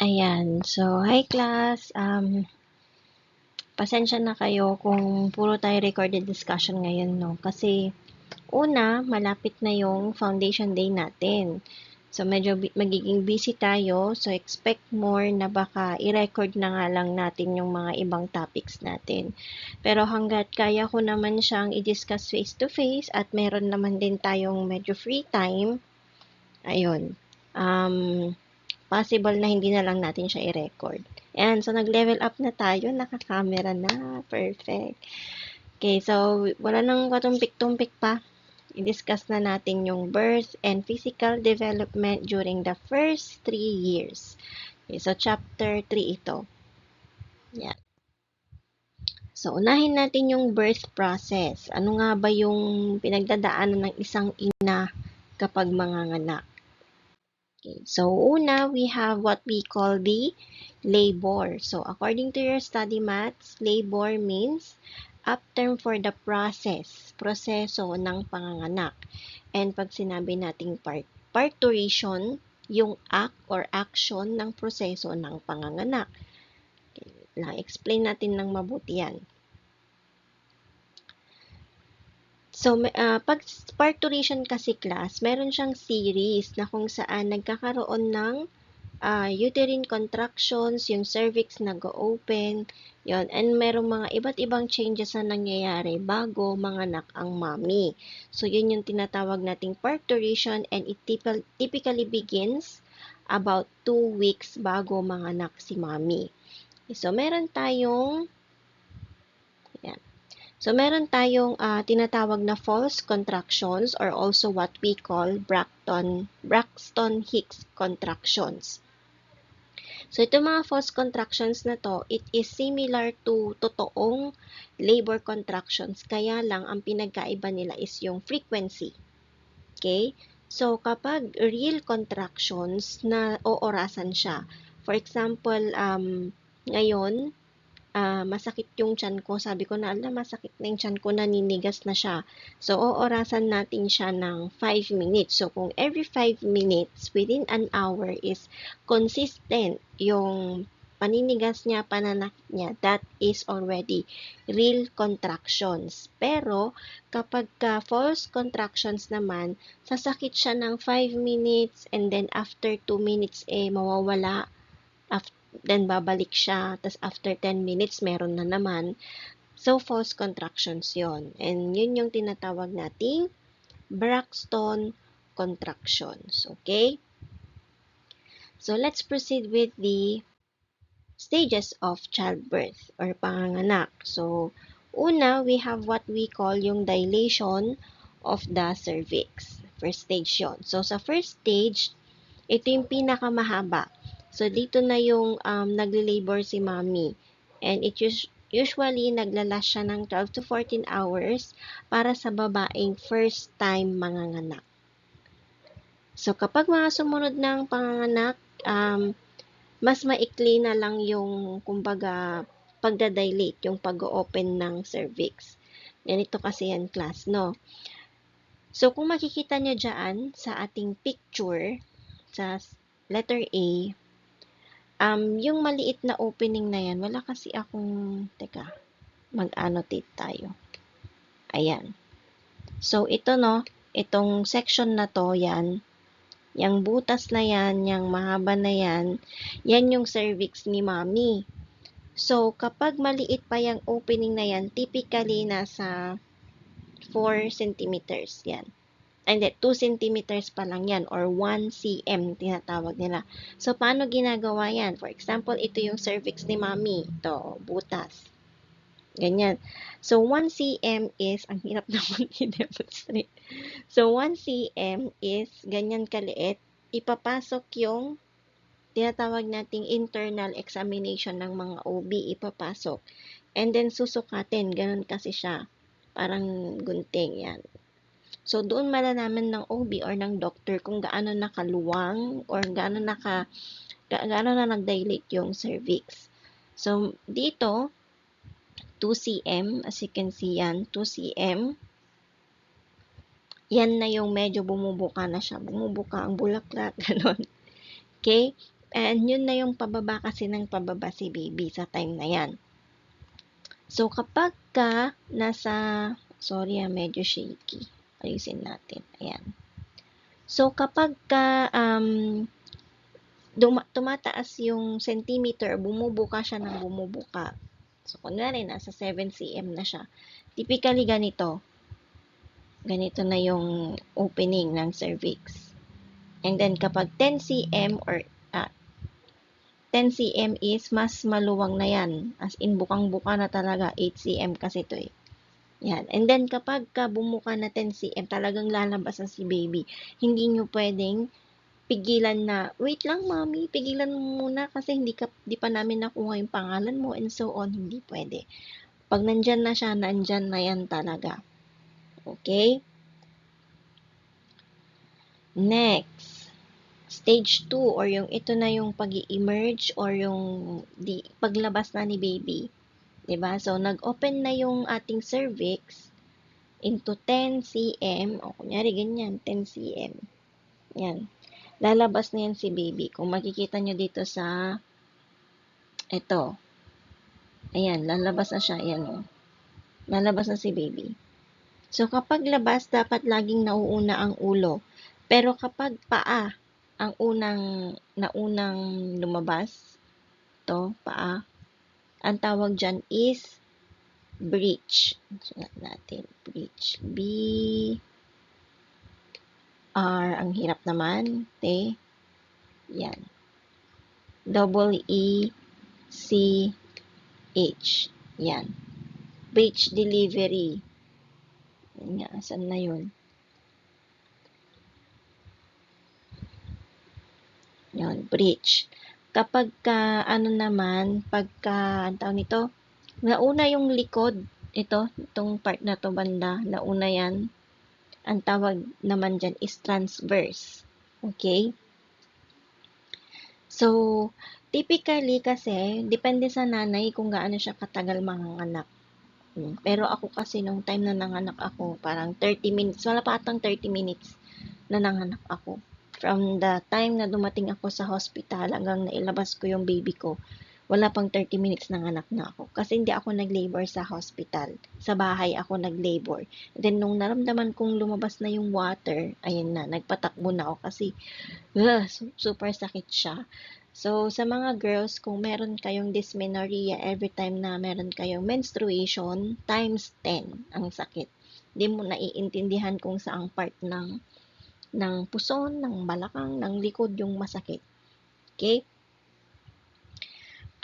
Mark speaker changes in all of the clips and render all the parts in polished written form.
Speaker 1: Ayan. So, hi class. Pasensya na kayo kung puro tayo recorded discussion ngayon, no? Kasi, una, malapit na yung foundation day natin. So, medyo magiging busy tayo. So, expect more na baka i-record na nga lang natin yung mga ibang topics natin. Pero hanggat kaya ko naman siyang i-discuss face-to-face at meron naman din tayong medyo free time, ayun. Possible na hindi na lang natin siya i-record. Ayan, so nag-level up na tayo, naka-camera na, perfect. Okay, so wala nang katumpik-tumpik pa. I-discuss na natin yung birth and physical development during the first 3 years. Okay, so chapter 3 ito. Yan. So, unahin natin yung birth process. Ano nga ba yung pinagdadaanan ng isang ina kapag manganganak? Okay, so una, we have what we call the labor. So, according to your study maths, labor means up term for the proseso ng panganganak. And pag sinabi nating parturition, yung act or action ng proseso ng panganganak. Okay, explain natin ng mabuti yan. So, pag parturition kasi class, meron siyang series na kung saan nagkakaroon ng uterine contractions, yung cervix nag-open, yon, and merong mga iba't ibang changes na nangyayari bago manganak ang mommy. So, yun yung tinatawag nating parturition, and it typically begins about 2 weeks bago manganak si mommy. So, meron tayong tinatawag na false contractions or also what we call Braxton Hicks contractions. So, itong mga false contractions na to, it is similar to totoong labor contractions, kaya lang ang pinagkaiba nila is yung frequency. Okay? So, kapag real contractions na oorasan siya, for example, ngayon, masakit yung tiyan ko, sabi ko na, masakit na yung tiyan ko, naninigas na siya. So, oorasan natin siya ng 5 minutes. So, kung every 5 minutes, within an hour is consistent yung paninigas niya, pananakit niya, that is already real contractions. Pero, kapag false contractions naman, sasakit siya ng 5 minutes and then after 2 minutes, mawawala. Then babalik siya, tas after 10 minutes, meron na naman. So, false contractions yon. And yun yung tinatawag nating Braxton contractions. Okay? So, let's proceed with the stages of childbirth or panganganak. So, una, we have what we call yung dilation of the cervix. First stage yon. So, sa first stage, ito yung pinakamahaba. So, dito na yung nagle-labor si mommy. And it usually naglalast siya ng 12 to 14 hours para sa babaeng first time manganganak. So, kapag mga sumunod ng panganganak, mas maikli na lang yung, kumbaga, pagdadilate, yung pag-open ng cervix. Ganito kasi yan, class, no? So, kung makikita nyo dyan sa ating picture, sa letter A, yung maliit na opening na yan, wala kasi akong, teka, mag-annotate tayo. Ayan. So, ito no, itong section na to, yan, yung butas na yan, yung mahaba na yan, yan yung cervix ni mommy. So, kapag maliit pa yung opening na yan, typically nasa 4 centimeters yan. And 2 centimeters pa lang yan or 1 cm tinatawag nila. So, paano ginagawa yan? For example, ito yung cervix ni mommy. Ito, butas. Ganyan. So, 1 cm is, ang hirap naman i-demonstrate. So, 1 cm is ganyan kaliit. Ipapasok yung tinatawag nating internal examination ng mga OB. Ipapasok. And then, susukatin. Ganun kasi siya. Parang gunting. Yan. So, doon malalaman ng OB or ng doctor kung gaano nakaluwang or gaano na nag-dilate yung cervix. So, dito, 2 cm, as you can see yan, 2 cm. Yan na yung medyo bumubuka na siya. Bumubuka ang bulaklak, gano'n. Okay? And yun na yung pababa kasi ng pababa si baby sa time na yan. So, kapag ka nasa, sorry medyo shaky. Ayusin natin. Ayan. So, kapag ka tumataas yung centimeter, bumubuka siya ng bumubuka. So, kunwari, nasa 7 cm na siya. Typically, ganito. Ganito na yung opening ng cervix. And then, kapag 10 cm or 10 cm is mas maluwang na yan. As in, bukang-buka na talaga. 8 cm kasi ito eh. Yan. And then, kapag bumuka na 10 cm, talagang lalabas na si baby. Hindi nyo pwedeng pigilan na, wait lang mami, pigilan mo muna kasi di pa namin nakuha yung pangalan mo and so on. Hindi pwede. Pag nandyan na siya, nandyan na yan talaga. Okay? Next. Stage 2 or yung ito na yung pag-emerge or yung paglabas na ni baby. 'Di ba? So, nag-open na yung ating cervix into 10 cm. O, kunyari ganyan, 10 cm. Yan. Lalabas na yan si baby. Kung makikita nyo dito sa ito. Ayan, lalabas na siya. Ayan o. Lalabas na si baby. So, kapag labas, dapat laging nauuna ang ulo. Pero kapag paa, ang naunang lumabas, to paa, ang tawag dyan is breech. Sulat natin, breech. B-R, ang hirap naman, te. Yan. Double E-C-H. Yan. Breech delivery. Yan nga, saan na yun? Yun, breech. Kapag ang tawag nito, nauna yung likod, itong part na to banda, nauna yan. Ang tawag naman dyan is transverse. Okay? So, typically kasi, depende sa nanay kung gaano siya katagal manganganak. Pero ako kasi nung time na nanganak ako, parang 30 minutes, wala pa atang 30 minutes na nanganak ako. From the time na dumating ako sa hospital hanggang nailabas ko yung baby ko, wala pang 30 minutes nanganak na ako. Kasi hindi ako nag-labor sa hospital. Sa bahay ako nag-labor. Then, nung naramdaman kong lumabas na yung water, ayun na, nagpatakbo na ako kasi super sakit siya. So, sa mga girls, kung meron kayong dysmenorrhea every time na meron kayong menstruation, times 10 ang sakit. Hindi mo naiintindihan kung saang part ng puson, ng balakang, ng likod yung masakit. Okay?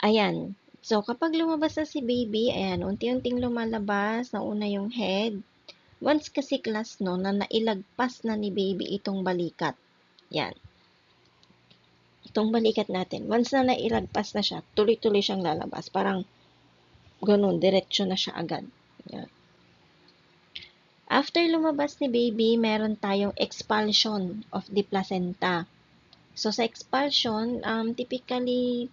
Speaker 1: Ayan. So, kapag lumabas na si baby, ayan, unti-unting lumalabas, nauna yung head. Once kasi class, no, na nailagpas na ni baby itong balikat. Yan. Itong balikat natin. Once na nailagpas na siya, tuloy-tuloy siyang lalabas. Parang, ganun, diretsyo na siya agad. Yan. After lumabas ni baby, meron tayong expulsion of the placenta. So, sa expulsion, typically,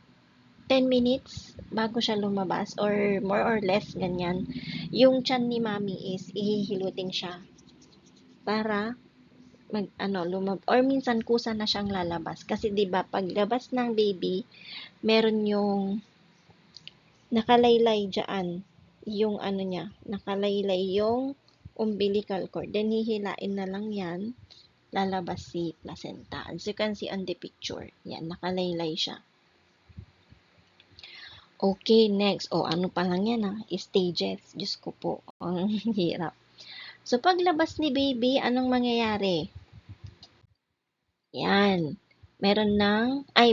Speaker 1: 10 minutes bago siya lumabas or more or less, ganyan. Yung tiyan ni mami is ihihilutin siya para or minsan kusa na siyang lalabas. Kasi 'di ba paglabas ng baby, meron yung nakalaylay diyan, yung niya, nakalaylay yung umbilical cord. Then, hihilain na lang yan, lalabas si placenta. As you can see on the picture, yan, nakalaylay siya. Okay, next. Ano pa lang yan stages. Diyos ko po, ang hirap. So, paglabas ni baby, anong mangyayari? Yan. Meron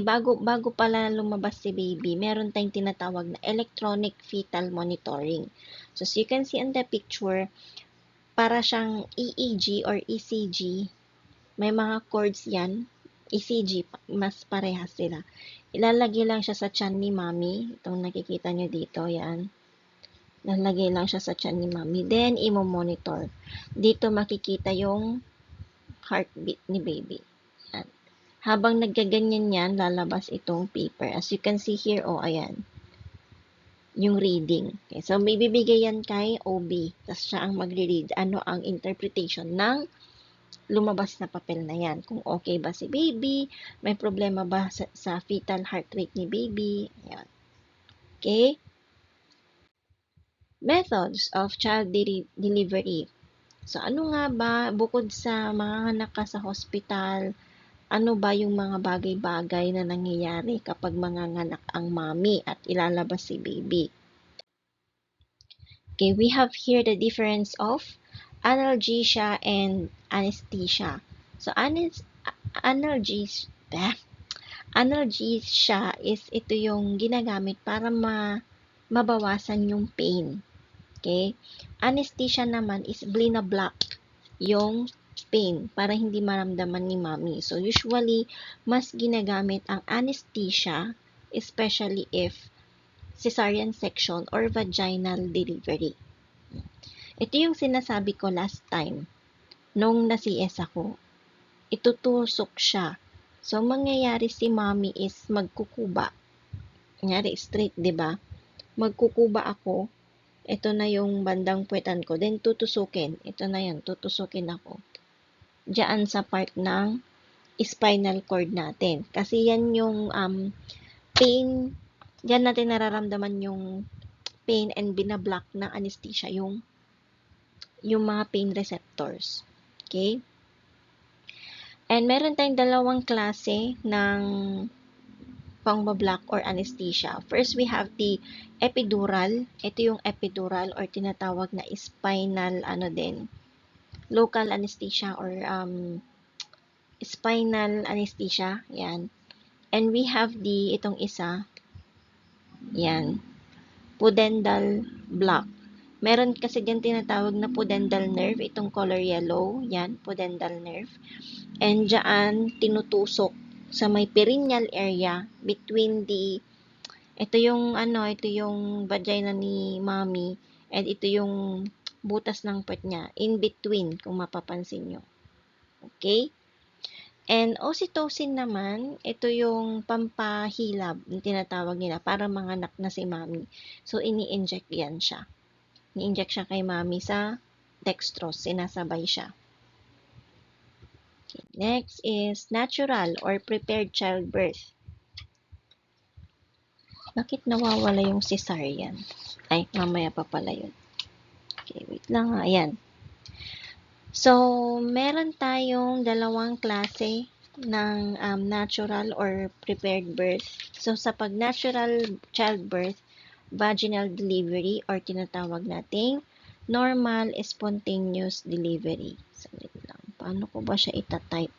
Speaker 1: bago pala lumabas si baby, meron tayong tinatawag na electronic fetal monitoring. So, as you can see on the picture, para siyang EEG or ECG. May mga cords yan. ECG, mas parehas sila. Ilalagay lang siya sa tiyan ni mami. Itong nakikita nyo dito, yan. Ilalagay lang siya sa tiyan ni mami. Then, imo-monitor. Dito makikita yung heartbeat ni baby. Yan. Habang nagkaganyan yan, lalabas itong paper. As you can see here, ayan. Yung reading. Okay, so, may bibigay yan kay OB. Tapos siya ang magre-read. Ano ang interpretation ng lumabas na papel na yan. Kung okay ba si baby, may problema ba sa fetal heart rate ni baby. Ayan. Okay? Methods of child delivery. So, ano nga ba, bukod sa manganganak ka sa hospital, ano ba yung mga bagay-bagay na nangyayari kapag manganganak ang mommy at ilalabas si baby? Okay, we have here the difference of analgesia and anesthesia. So, analgesia is ito yung ginagamit para mabawasan yung pain. Okay? Anesthesia naman is blinablock yung pain para hindi maramdaman ni mommy. So, usually, mas ginagamit ang anesthesia, especially if cesarean section or vaginal delivery. Ito yung sinasabi ko last time, nung na-CS ako. Itutusok siya. So, mangyayari si mommy is magkukuba. Kunyari, straight, diba? Magkukuba ako. Ito na yung bandang puwetan ko. Then, tutusukin. Ito na yun. Tutusukin ako. Diyan sa part ng spinal cord natin. Kasi yan yung pain. Diyan natin nararamdaman yung pain and binablock ng anesthesia yung mga pain receptors. Okay? And meron tayong dalawang klase ng pang-block or anesthesia. First, we have the epidural. Ito yung epidural or tinatawag na spinal, local anesthesia or spinal anesthesia. Yan. And we have itong isa, yan, pudendal block. Meron kasi dyan tinatawag na pudendal nerve, itong color yellow, yan, pudendal nerve. And dyan, tinutusok sa may perineal area between ito yung vagina ni mommy, and ito yung butas ng puwet niya, in between, kung mapapansin nyo. Okay? And oxytocin naman, ito yung pampahilab, yung tinatawag nila, para manganak na si mommy. So, ini-inject yan siya. Ni-inject siya kay mommy sa dextrose, sinasabay siya. Okay. Next is natural or prepared childbirth. Bakit nawawala yung cesarean? Ay, mamaya pa pala yun. Okay, wait lang. Ayan. So, meron tayong dalawang klase ng natural or prepared birth. So, sa pag-natural childbirth, vaginal delivery or tinatawag nating normal spontaneous delivery. Saglit lang. Paano ko ba siya itatype?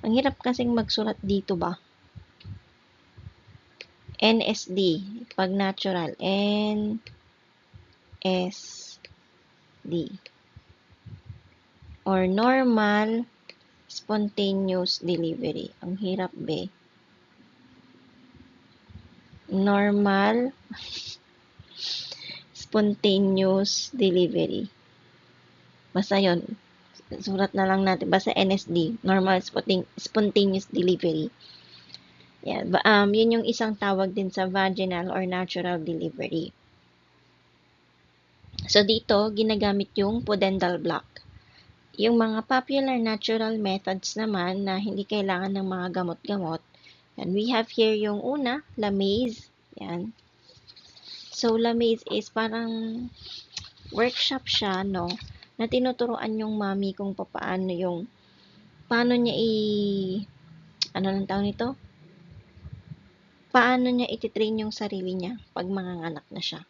Speaker 1: Ang hirap kasing magsulat dito ba? NSD. Pag natural. NSD. Or normal spontaneous delivery. Ang hirap be. Normal spontaneous delivery. Basta yun. Sulat na lang natin. Basta NSD. Normal spontaneous delivery. Yan. Yun yung isang tawag din sa vaginal or natural delivery. So, dito, ginagamit yung pudendal block. Yung mga popular natural methods naman na hindi kailangan ng mga gamot-gamot. And we have here yung una, Lamaze. Yan. So, Lamaze is parang workshop siya, no? Na tinuturuan yung mommy kung paano niya ano lang tawag nito? Paano niya ititrain yung sarili niya pag manganganak na siya.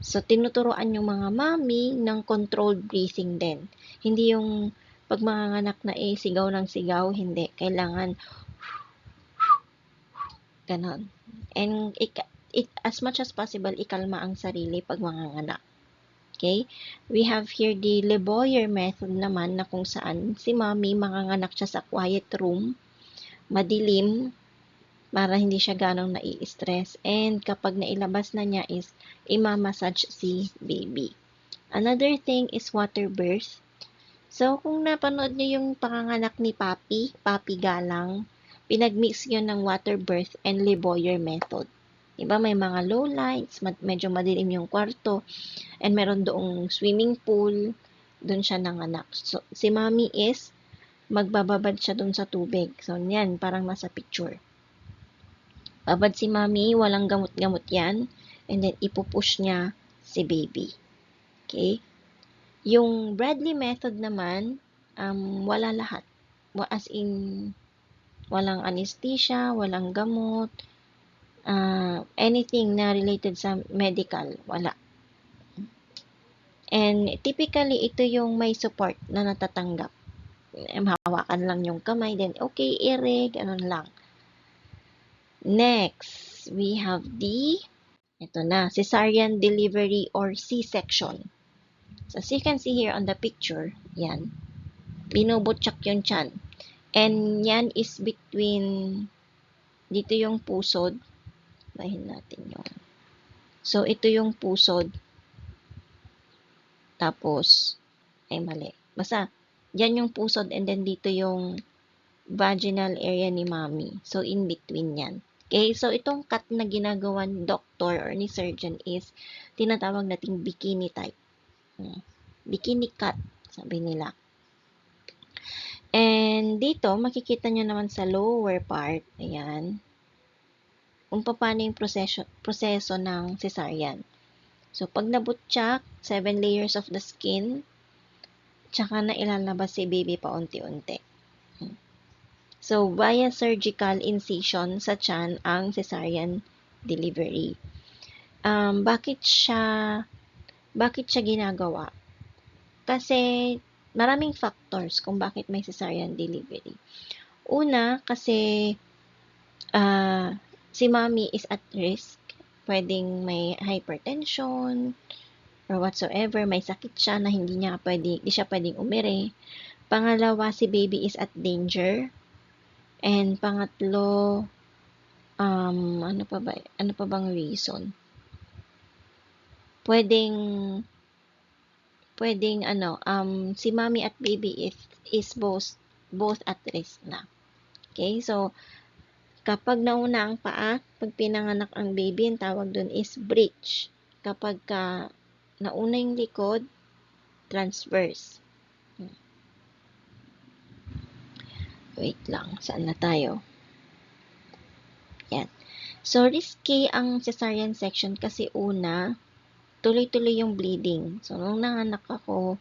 Speaker 1: So, tinuturuan yung mga mommy ng controlled breathing din. Hindi yung pag manganganak na sigaw ng sigaw, hindi. Kailangan ganon. And as much as possible, ikalma ang sarili pag manganganak. Okay? We have here the Le Boyer method naman na kung saan si mommy manganganak siya sa quiet room, madilim, para hindi siya ganong nai-stress. And kapag nailabas na niya is imamassage si baby. Another thing is water birth. So, kung napanood niyo yung panganganak ni Papi Galang, pinagmix yun ng water birth and Le Boyer method. Diba, may mga low lights, medyo madilim yung kwarto, and meron doong swimming pool, dun siya nanganak. So, si mommy is magbababad siya dun sa tubig. So, yan, parang nasa picture. Babad si mommy, walang gamot-gamot yan. And then, ipupush niya si baby. Okay? Yung Bradley method naman, wala lahat. As in, walang anesthesia, walang gamot, anything na related sa medical, wala. And typically, ito yung may support na natatanggap. Hawakan lang yung kamay, then okay, ganun lang. Next, we have ito na, cesarean delivery or C-section. So, as you can see here on the picture, yan, binubutsak yung tiyan. And yan is between, dito yung pusod, bahin natin yung, so, ito yung pusod, tapos, ay mali, basta, dyan yung pusod, and then dito yung vaginal area ni mommy. So, in between yan. Okay, so itong cut na ginagawa ni doctor or ni surgeon is tinatawag nating bikini type. Bikini cut, sabi nila. And dito, makikita nyo naman sa lower part, ayan, kung paano yung proseso ng cesarean. So, pag nabutsak, 7 layers of the skin, tsaka na ilalabas si baby paunti-unti. So, via surgical incision sa tiyan ang cesarean delivery. Bakit siya ginagawa? Kasi maraming factors kung bakit may cesarean delivery. Una, kasi si mommy is at risk. Pwedeng may hypertension or whatsoever, may sakit siya na hindi siya pwedeng umire. Pangalawa, si baby is at danger. And pangatlo, ano pa bang reason? Pwedeng si mommy at baby is both at risk na. Okay, so kapag nauna ang paa, pag pinanganak ang baby, ang tawag dun is breech. Kapag nauna yung likod, transverse. Wait lang, saan na tayo? Yan. So, risky ang cesarean section kasi una, tuloy-tuloy yung bleeding. So, nung nanganak ako,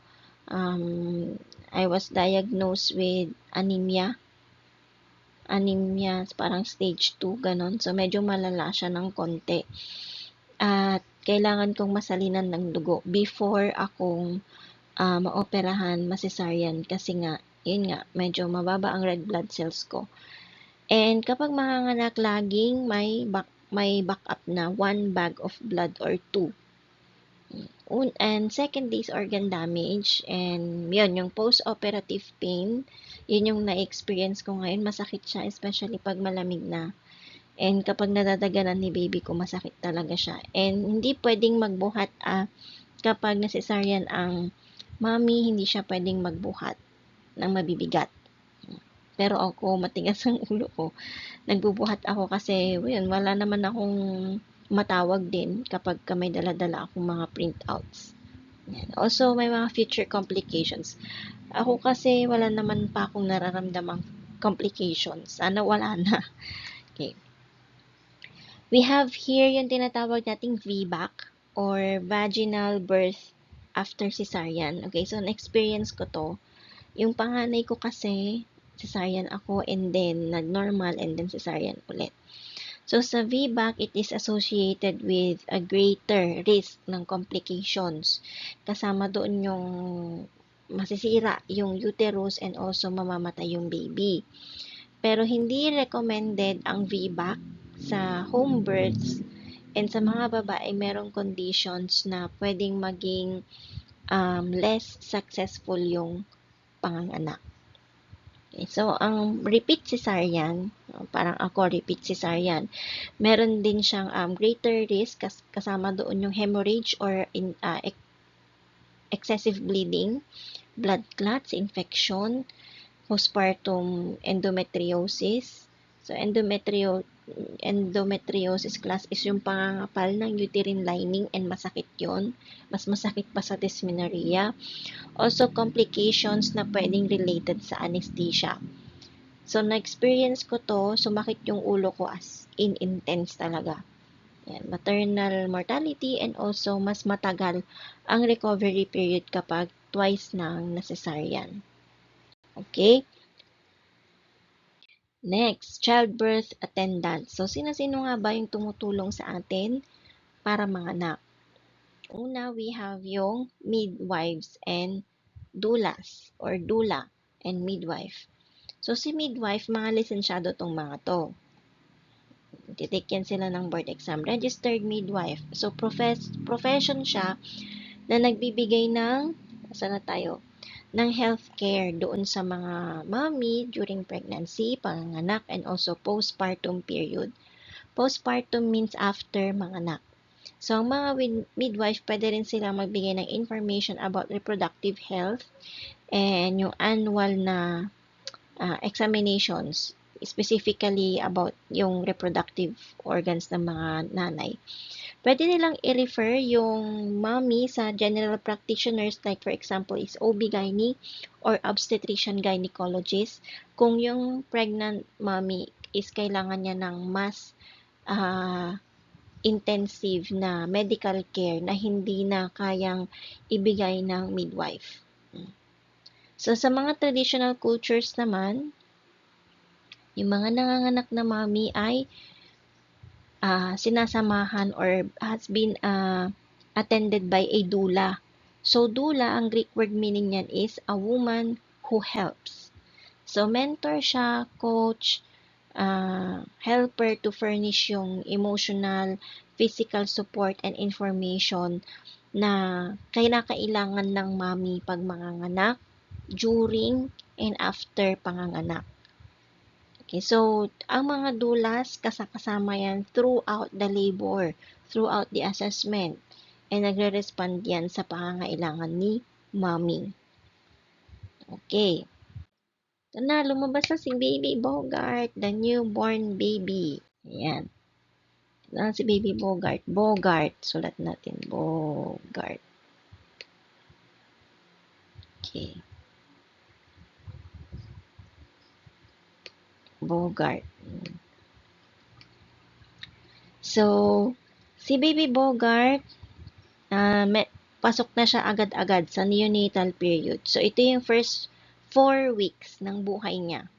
Speaker 1: I was diagnosed with anemia, parang stage 2, ganon. So, medyo malala siya ng konti. At kailangan kong masalinan ng dugo before akong maoperahan, masesaryan kasi nga, yun nga, medyo mababa ang red blood cells ko. And kapag manganganak, laging may backup na 1 bag of blood or 2. And second is organ damage, and yun, yung post-operative pain, yun yung na-experience ko ngayon, masakit siya, especially pag malamig na. And kapag nadadaganan ni baby ko, masakit talaga siya. And hindi pwedeng magbuhat kapag nasesaryan ang mommy, hindi siya pwedeng magbuhat ng mabibigat. Pero ako, matigas ang ulo ko. Nagbubuhat ako kasi, yun, wala naman akong matawag din kapag may dala-dala akong mga printouts. Yan. Also, may mga future complications. Ako kasi, wala naman pa akong nararamdamang complications. Sana wala na. Okay. We have here yung tinatawag nating VBAC or vaginal birth after cesarean. Okay, so na-experience ko to. Yung panganay ko kasi, cesarean ako and then nag-normal and then cesarean ulit. So sa VBAC, it is associated with a greater risk ng complications. Kasama doon yung masisira yung uterus and also mamamatay yung baby. Pero hindi recommended ang VBAC sa home births and sa mga babae merong conditions na pwedeng maging less successful yung panganganak. Okay, so, ang repeat cesarean, parang ako repeat cesarean, meron din siyang greater risk kasama doon yung hemorrhage or excessive bleeding, blood clots, infection, postpartum endometriosis, So, endometriosis class is yung pangangapal ng uterine lining and masakit yon. Mas masakit pa sa dysmenorrhea. Also, complications na pwedeng related sa anesthesia. So, na-experience ko to, sumakit yung ulo ko as in intense talaga. Yan, maternal mortality and also mas matagal ang recovery period kapag twice nang cesarean. Okay? Next, childbirth attendants. So, sino-sino nga ba yung tumutulong sa atin para manganak? Una, we have yung midwives and doulas or doula and midwife. So, si midwife, mga lisensyado tong mga to. Titik yan sila ng board exam. Registered midwife. So, profession siya na nagbibigay ng, saan na tayo? Ng healthcare doon sa mga mommy during pregnancy, panganganak, and also postpartum period. Postpartum means after manganak. So, ang mga midwife, pwede rin sila magbigay ng information about reproductive health and yung annual na examinations, specifically about yung reproductive organs ng mga nanay. Pwede nilang i-refer yung mommy sa general practitioners like for example is OB-GYN or obstetrician gynecologist kung yung pregnant mommy is kailangan niya ng mas intensive na medical care na hindi na kayang ibigay ng midwife. So sa mga traditional cultures naman, yung mga nanganganak na mommy ay sinasamahan or has been attended by a doula. So, doula, ang Greek word meaning niyan is a woman who helps. So, mentor siya, coach, helper to furnish yung emotional, physical support and information na kailangan ng mami pag manganganak, during, and after panganganak. Okay, so, ang mga doulas, kasama yan throughout the labor, throughout the assessment, and nagre-respond yan sa pangangailangan ni mommy. Okay. Ito na, lumabas na si Baby Bogart, the newborn baby. Ayan. Ito na si Baby Bogart. Bogart. Sulat natin. Bogart. Okay. Bogart. So, si Baby Bogart, pasok na siya agad-agad sa neonatal period. So, ito yung first 4 weeks ng buhay niya.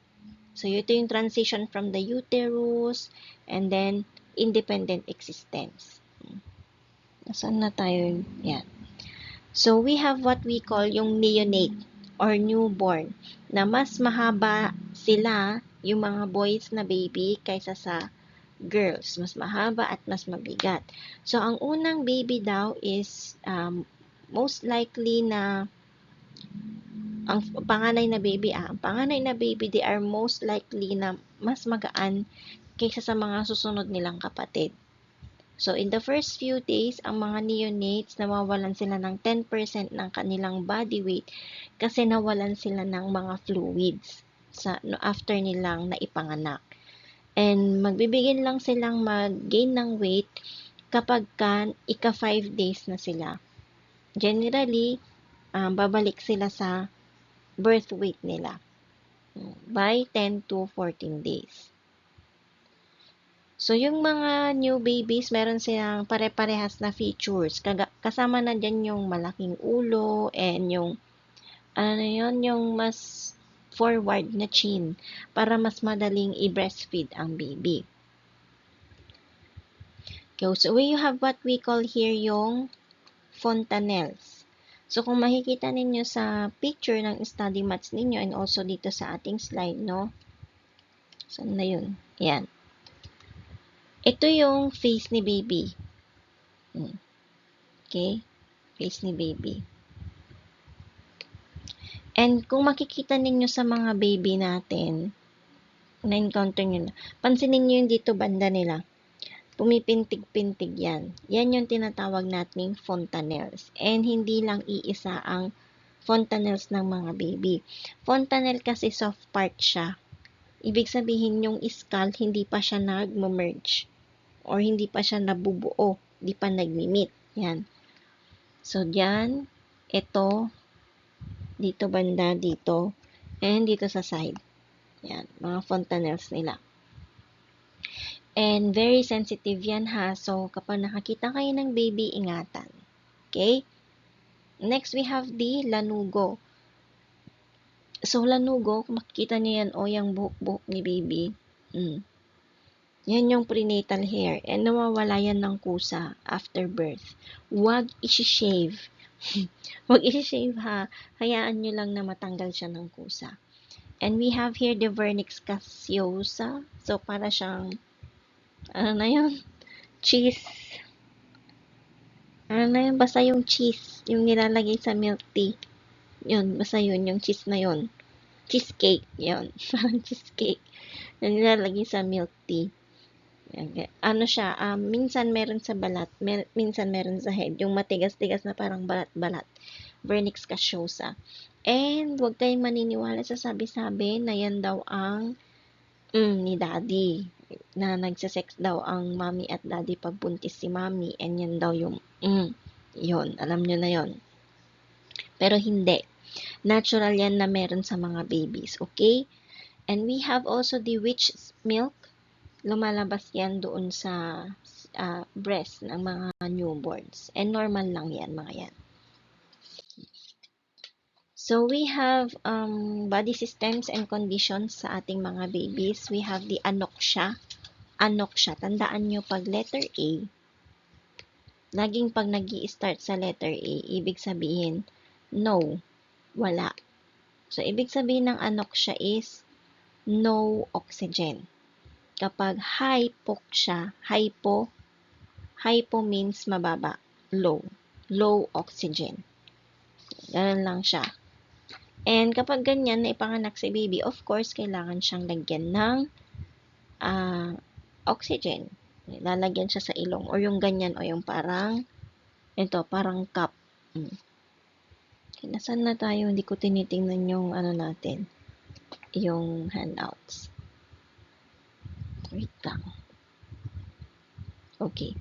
Speaker 1: So, ito yung transition from the uterus and then independent existence. Nasaan na tayo? Yan. So, we have what we call yung neonate or newborn na mas mahaba sila yung mga boys na baby kaysa sa girls. Mas mahaba at mas mabigat. So, ang unang baby daw is most likely na ang panganay na baby, they are most likely na mas magaan kaysa sa mga susunod nilang kapatid. So, in the first few days, ang mga neonates, nawawalan sila ng 10% ng kanilang body weight kasi nawalan sila ng mga fluids after nilang naipanganak. And magbibigyan lang silang mag-gain ng weight kapag ika 5 days na sila. Generally, babalik sila sa birth weight nila by 10 to 14 days. So, yung mga new babies, meron silang pare-parehas na features. Kasama na dyan yung malaking ulo and yung, yung mas forward na chin para mas madaling i-breastfeed ang baby. Okay, so you have what we call here yung fontanelles. So, kung makikita ninyo sa picture ng study mats ninyo and also dito sa ating slide, no? Saan na yun? Yan. Ito yung face ni baby. Okay? Face ni baby. And kung makikita ninyo sa mga baby natin, na-encounter nyo na, pansinin nyo yung dito banda nila. Pumipintig-pintig yan. Yan yung tinatawag nating fontanelles. And hindi lang iisa ang fontanelles ng mga baby. Fontanelle kasi soft part siya Ibig sabihin yung skull hindi pa siya nag-merge or hindi pa siya nabubuo, hindi pa nag-meet. Yan. So, diyan, ito, dito banda, dito, and dito sa side. Yan, mga fontanelles nila. And very sensitive yan ha. So, kapag nakakita kayo ng baby, ingatan. Okay? Next, we have the lanugo. So, lanugo, kung makikita niyo yan, o yung buhok-buhok ni baby. Yan yung prenatal hair. And nawawala yan ng kusa after birth. Huwag isi-shave. Huwag isi-shave ha. Hayaan nyo lang na matanggal siya ng kusa. And we have here the vernix caseosa. So, para siyang, ano na yun? Cheese. Ano na yun? Basta yung cheese. Yung nilalagay sa milk tea. Yun, basta yun. Yung cheese na yun. Cheesecake. Yun. Parang cheesecake. Yung nilalagay sa milk tea. Ano siya, minsan meron sa balat, minsan meron sa head. Yung matigas-tigas na parang balat-balat. Vernix caseosa. And huwag kayong maniniwala sa sabi-sabi na yan daw ang ni daddy. Na nagsasex daw ang mommy at daddy pag buntis si mommy. And yan daw yung yun. Alam nyo na yon. Pero hindi. Natural yan na meron sa mga babies. Okay? And we have also the witch's milk. Lumalabas yan doon sa breast ng mga newborns. And normal lang yan, mga yan. So, we have body systems and conditions sa ating mga babies. We have the anoxia. Anoxia. Tandaan nyo, pag letter A, laging pag nag-i-start sa letter A, ibig sabihin, no, wala. So, ibig sabihin ng anoxia is no oxygen. Kapag hypoxia, hypo means mababa, low oxygen. Ganun lang siya. And kapag ganyan na ipanganak si baby, of course, kailangan siyang lagyan ng oxygen. Lalagyan siya sa ilong or yung ganyan o yung parang cup. Okay, nasaan na tayo? Hindi ko tinitingnan yung natin, yung handouts. Wait lang. Okay.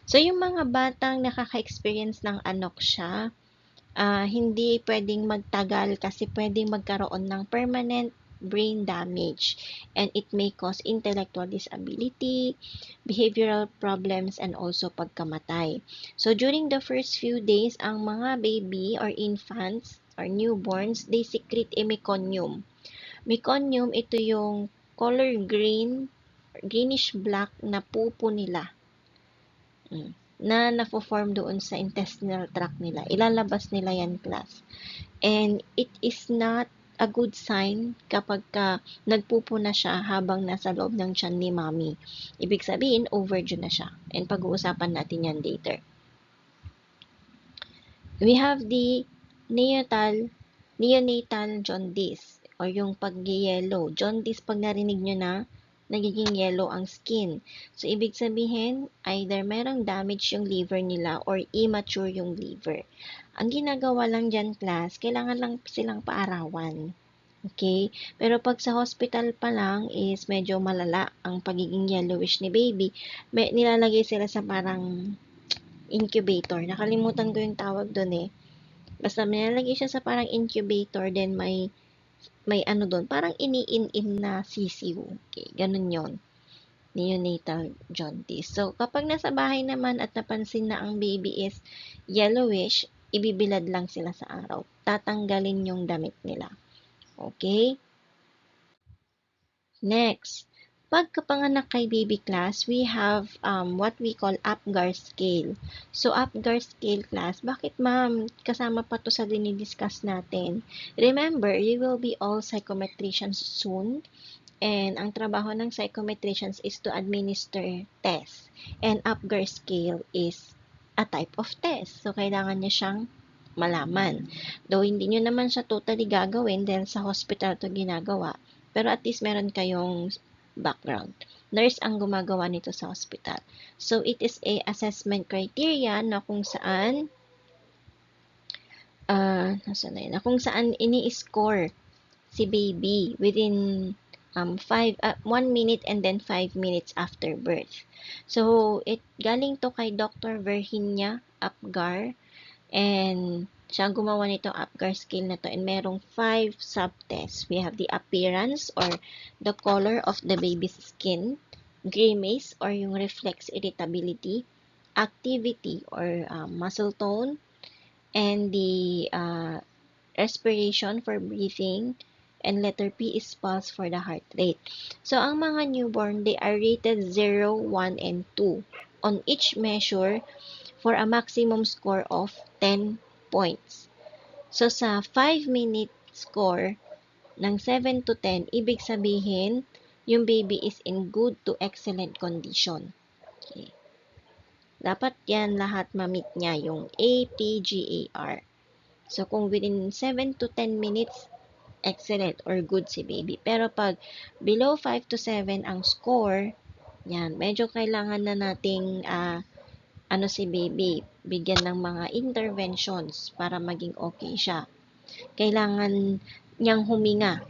Speaker 1: So, yung mga batang nakaka-experience ng anoxia, hindi pwedeng magtagal kasi pwedeng magkaroon ng permanent brain damage and it may cause intellectual disability, behavioral problems, and also pagkamatay. So, during the first few days, ang mga baby or infants or newborns, they secrete a meconium. Meconium, ito yung color green, greenish black na pupo nila. Na nafo-form doon sa intestinal tract nila. Ilalabas nila yan, class. And it is not a good sign kapag nagpupo na siya habang nasa loob ng tiyan ni mommy. Ibig sabihin, overdue na siya. And pag-uusapan natin yan later. We have the neonatal jaundice or yung pag-yellow. Jaundice, pag narinig nyo na, nagiging yellow ang skin. So, ibig sabihin, either merong damage yung liver nila or immature yung liver. Ang ginagawa lang dyan, class, kailangan lang silang paarawan. Okay? Pero pag sa hospital pa lang is medyo malala ang pagiging yellowish ni baby. Nilalagay sila sa parang incubator. Nakalimutan ko yung tawag doon eh. Basta nilalagay siya sa parang incubator, then may doon, parang ini-in na sisiw. Okay, ganun yon. Neonatal jaundice. So, kapag nasa bahay naman at napansin na ang baby is yellowish, ibibilad lang sila sa araw. Tatanggalin yung damit nila. Okay? Next, pagkapanganak kay baby class, we have what we call Apgar scale. So, Apgar scale class, bakit ma'am? Kasama pa to sa dinidiscuss natin. Remember, you will be all psychometricians soon. And ang trabaho ng psychometricians is to administer tests. And Apgar scale is a type of test. So, kailangan niya siyang malaman. Though, hindi nyo naman siya totally gagawin dahil sa hospital to ginagawa. Pero at least meron kayong background. Nurse ang gumagawa nito sa hospital. So, it is a assessment criteria na kung saan ini-score si baby within 1 minute and then 5 minutes after birth. So, galing to kay Dr. Virginia Apgar, and siya gumawa nitong Apgar scale na to, and merong 5 subtests. We have the appearance or the color of the baby's skin, grimace or yung reflex irritability, activity or muscle tone, and the respiration for breathing, and letter P is pulse for the heart rate. So, ang mga newborn, they are rated 0, 1, and 2 on each measure for a maximum score of 10 points. So, sa 5-minute score ng 7 to 10, ibig sabihin, yung baby is in good to excellent condition. Okay. Dapat yan lahat ma-meet niya, yung A, P, G, A, R. So, kung within 7 to 10 minutes, excellent or good si baby. Pero pag below 5 to 7 ang score, yan, medyo kailangan na nating si baby, bigyan ng mga interventions para maging okay siya. Kailangan niyang huminga.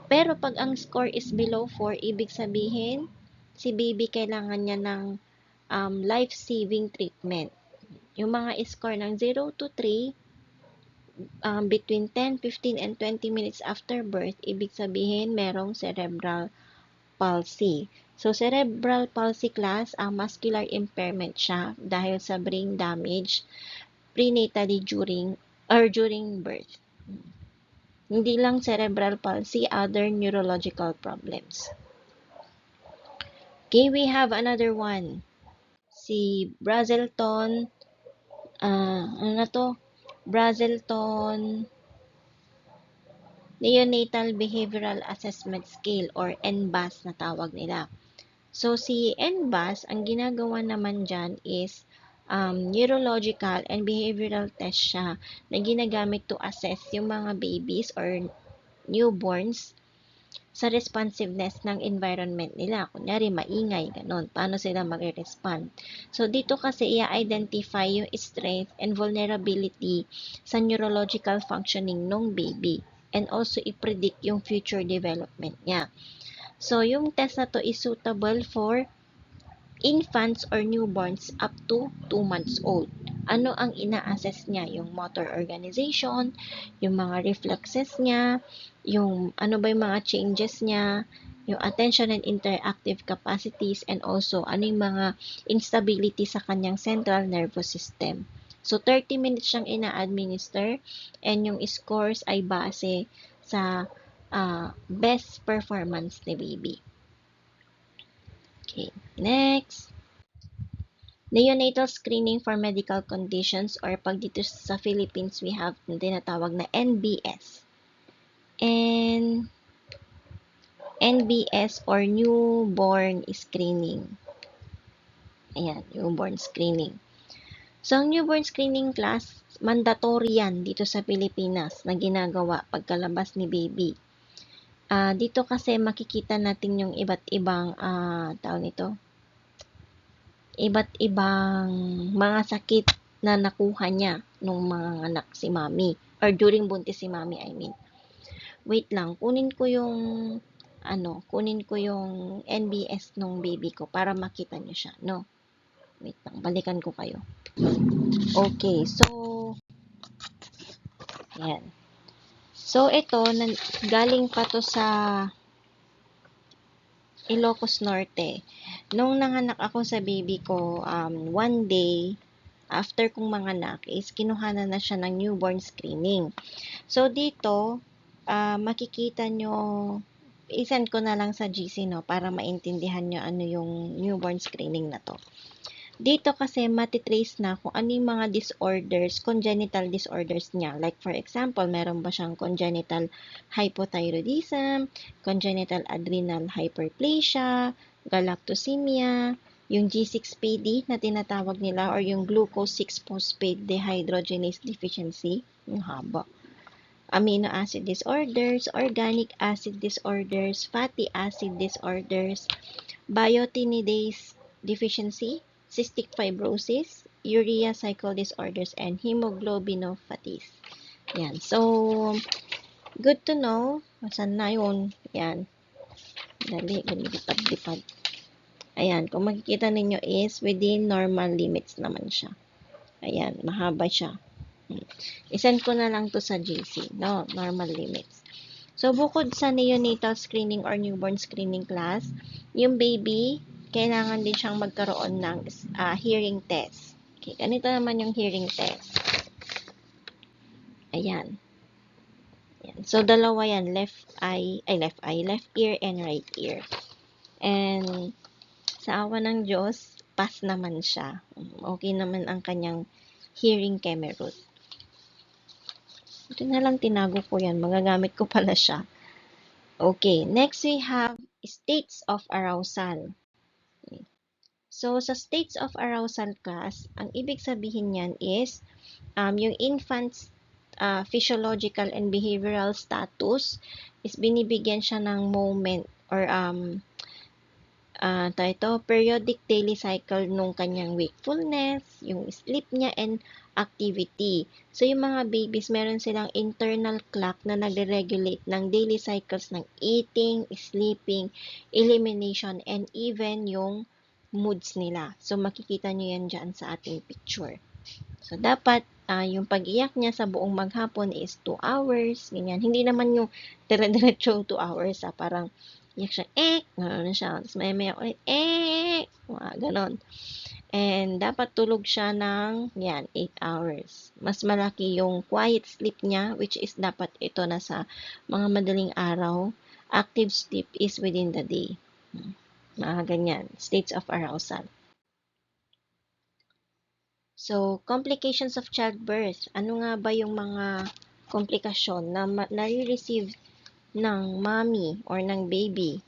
Speaker 1: Pero pag ang score is below 4, ibig sabihin, si baby kailangan niya ng life-saving treatment. Yung mga score ng 0 to 3, between 10, 15, and 20 minutes after birth, ibig sabihin merong cerebral palsy. So, cerebral palsy class, ang muscular impairment siya dahil sa brain damage prenatally during birth. Hindi lang cerebral palsy, other neurological problems. Okay, we have another one. Si Brazelton, Brazelton Neonatal Behavioral Assessment Scale or NBAS na tawag nila. So, si NBAS, ang ginagawa naman dyan is neurological and behavioral test siya na ginagamit to assess yung mga babies or newborns sa responsiveness ng environment nila. Kunyari, maingay, ganun. Paano sila mag-respond? So, dito kasi i-identify yung strength and vulnerability sa neurological functioning ng baby, and also i-predict yung future development niya. So, yung test na to is suitable for infants or newborns up to 2 months old. Ano ang ina-assess niya? Yung motor organization, yung mga reflexes niya, yung ano ba yung mga changes niya, yung attention and interactive capacities, and also ano yung mga instability sa kanyang central nervous system. So, 30 minutes siyang ina-administer, and yung scores ay base sa best performance ni baby. Okay, next. Neonatal screening for medical conditions, or pag dito sa Philippines, we have na tinatawag na NBS. And NBS or newborn screening. Ayan, newborn screening. So, ang newborn screening class, mandatory yan dito sa Pilipinas na ginagawa pagkalabas ni baby. Dito kasi makikita natin yung iba't ibang iba't ibang mga sakit na nakuha niya nung mga anak si mami, or during buntis si mami, I mean. Wait lang, kunin ko yung NBS nung baby ko para makita niyo siya, no? Wait lang, balikan ko kayo. Okay, so yan. So, ito, galing pa to sa Ilocos Norte. Nung nanganak ako sa baby ko, one day, after kong manganak, is kinuhanan na siya ng newborn screening. So, dito, makikita nyo, isend ko na lang sa GC, no, para maintindihan nyo ano yung newborn screening na to. Dito kasi matitrace na kung ano yung mga disorders, congenital disorders niya. Like for example, meron ba siyang congenital hypothyroidism, congenital adrenal hyperplasia, galactosemia, yung G6PD na tinatawag nila, or yung glucose 6-phosphate dehydrogenase deficiency, yung haba. Amino acid disorders, organic acid disorders, fatty acid disorders, biotinidase deficiency, cystic fibrosis, urea cycle disorders, and hemoglobinopathies. Yan. So, good to know. Saan na yun? Yan. Dali, lumilipad-lipad. Ayan, kung makikita ninyo is within normal limits naman siya. Ayan, mahaba siya. I-send ko na lang to sa GC, no? Normal limits. So, bukod sa neonatal screening or newborn screening class, yung baby, kailangan din siyang magkaroon ng hearing test. Okay, ganito naman yung hearing test. Ayan. Ayan. So, dalawa yan. Left ear and right ear. And, sa awa ng Diyos, pass naman siya. Okay naman ang kanyang hearing camera. Ito na lang tinago ko yan. Magagamit ko pala siya. Okay, next we have states of arousal. Okay. So, sa states of arousal class, ang ibig sabihin niyan is yung infant's physiological and behavioral status is binibigyan siya ng moment or periodic daily cycle nung kanyang wakefulness, yung sleep niya, and activity. So, yung mga babies, meron silang internal clock na nagre-regulate ng daily cycles ng eating, sleeping, elimination, and even yung moods nila. So, makikita nyo yan dyan sa ating picture. So, dapat yung pag-iyak niya sa buong maghapon is 2 hours, ganyan. Hindi naman yung dire-diretsong 2 hours, parang iyak siya, gano'n siya. Tapos maya-maya ulit, gano'n. And dapat tulog siya ng, 8 hours. Mas malaki yung quiet sleep niya, which is dapat ito na sa mga madaling araw. Active sleep is within the day. Mga ganyan, states of arousal. So, complications of childbirth. Ano nga ba yung mga komplikasyon na nare-receive ng mommy or ng baby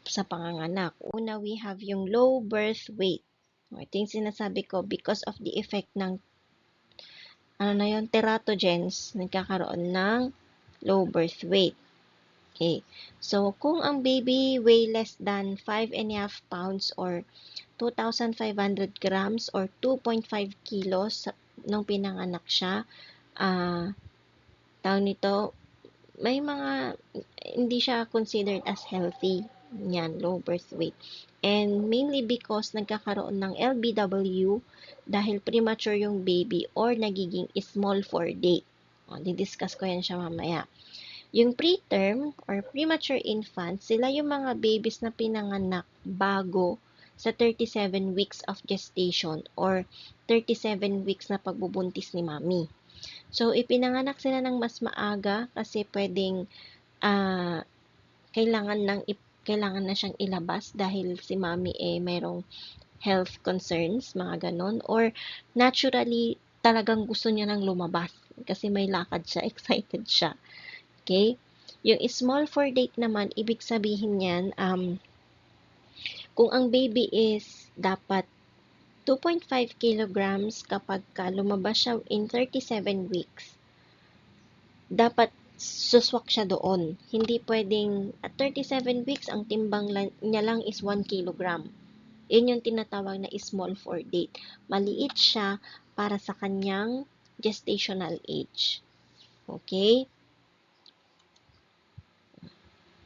Speaker 1: sa panganganak? Una, we have yung low birth weight. Ito yung sinasabi ko because of the effect ng teratogens, nagkakaroon ng low birth weight. Okay. So, kung ang baby weigh less than 5.5 pounds or 2,500 grams or 2.5 kilos nung pinanganak siya, tawag nito, may mga hindi siya considered as healthy. Yan, low birth weight. And mainly because nagkakaroon ng LBW dahil premature yung baby or nagiging small for date. Didiscuss ko yan siya mamaya. Yung preterm or premature infant, sila yung mga babies na pinanganak bago sa 37 weeks of gestation or 37 weeks na pagbubuntis ni mami. So, ipinanganak sila ng mas maaga kasi pwedeng kailangan na siyang ilabas dahil si mami mayroong health concerns, mga ganon. Or naturally, talagang gusto niya nang lumabas kasi may lakad siya, excited siya. Okay? Yung small for date naman, ibig sabihin yan, kung ang baby is dapat 2.5 kilograms kapag lumabas siya in 37 weeks, dapat suswak siya doon. Hindi pwedeng at 37 weeks, ang timbang niya lang is 1 kilogram. Yun yung tinatawag na small for date. Maliit siya para sa kanyang gestational age. Okay?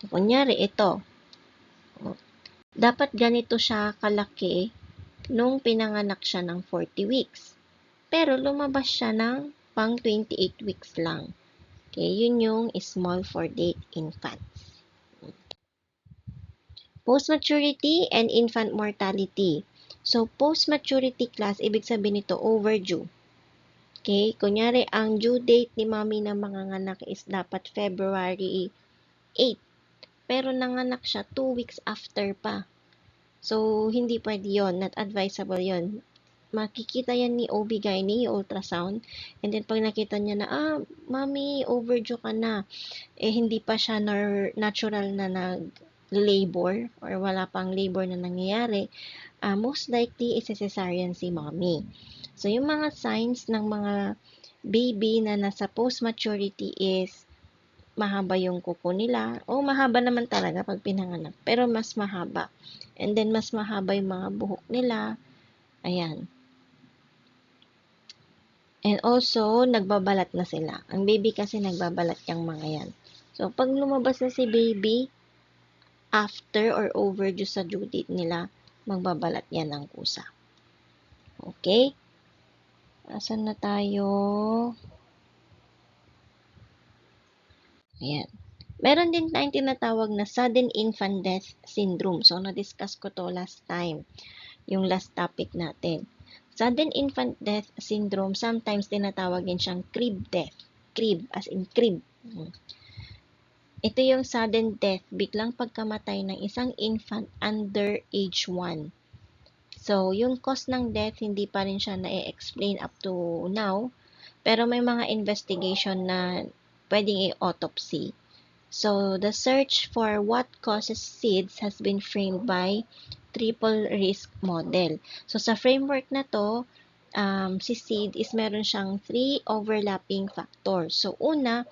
Speaker 1: Kunyari, ito. Dapat ganito siya kalaki nung pinanganak siya ng 40 weeks. Pero lumabas siya ng pang 28 weeks lang. Okay, yun yung small for date infants. Post-maturity and infant mortality. So, post-maturity class, ibig sabihin nito overdue. Okay, kunyari, ang due date ni mami na manganganak is dapat February 8. Pero nanganak siya 2 weeks after pa. So, hindi pwede yun. Not advisable yun. Makikita yan ni OB-GYN, ultrasound. And then, pag nakita niya na, mami, overdue ka na. Hindi pa siya natural na nag-labor or wala pang labor na nangyayari. Most likely, cesarean si mommy. So, yung mga signs ng mga baby na nasa post-maturity is mahaba yung kuko nila. Mahaba naman talaga pag pinanganak. Pero mas mahaba. And then, mas mahaba yung mga buhok nila. Ayan. And also, nagbabalat na sila. Ang baby kasi nagbabalat yung mga yan. So, pag lumabas na si baby, after or overdue sa due date nila, magbabalat yan ng kusa. Okay? Asan na tayo? Ayan. Meron din tayong tinatawag na sudden infant death syndrome. So, na-discuss ko to last time, yung last topic natin. Sudden infant death syndrome, sometimes tinatawag din siyang crib death. Crib, as in crib. Ito yung sudden death, biglang pagkamatay ng isang infant under age 1. So, yung cause ng death, hindi pa rin siya na-explain up to now. Pero may mga investigation na pwedeng i-autopsy. So, the search for what causes SIDS has been framed by triple risk model. So, sa framework na to, si SID is meron siyang 3 overlapping factors. So, una,